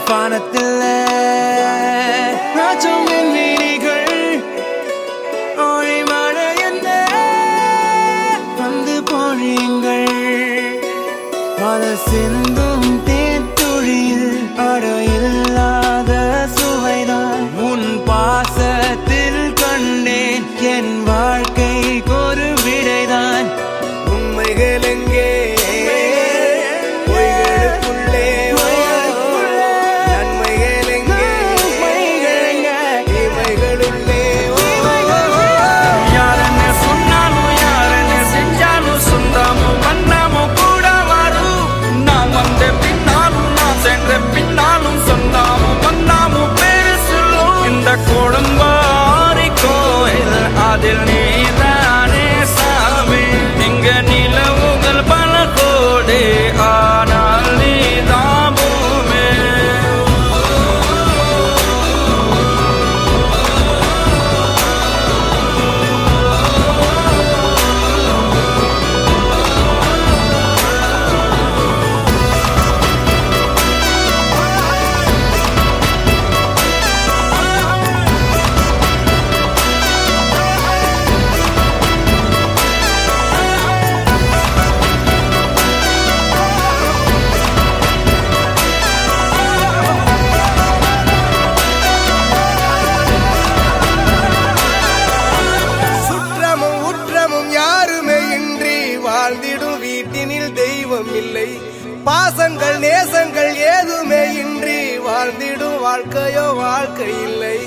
வானத்தில் ராஜம் விண்வெளிகள் ஒளி மழை என்ன வந்து பொழியுங்கள் மழை சிந்தும் தேத்துழியில் அடையில்லாத சுவைதான் உன் பாசத்தில் கண்டேன் என் வாழ்க்கைக்கு ஒரு விடைதான் உண்மைகள் எங்கே அதில் நீதானே சாமி இங்க நிலவுகள் பல கோடி ஆனால் நீதான் பூமி வாழ்ந்திடும் வீட்டினில் தெய்வம் இல்லை பாசங்கள் நேசங்கள் ஏதுமே இன்றி வாழ்ந்திடும் வாழ்க்கையோ வாழ்க்கை இல்லை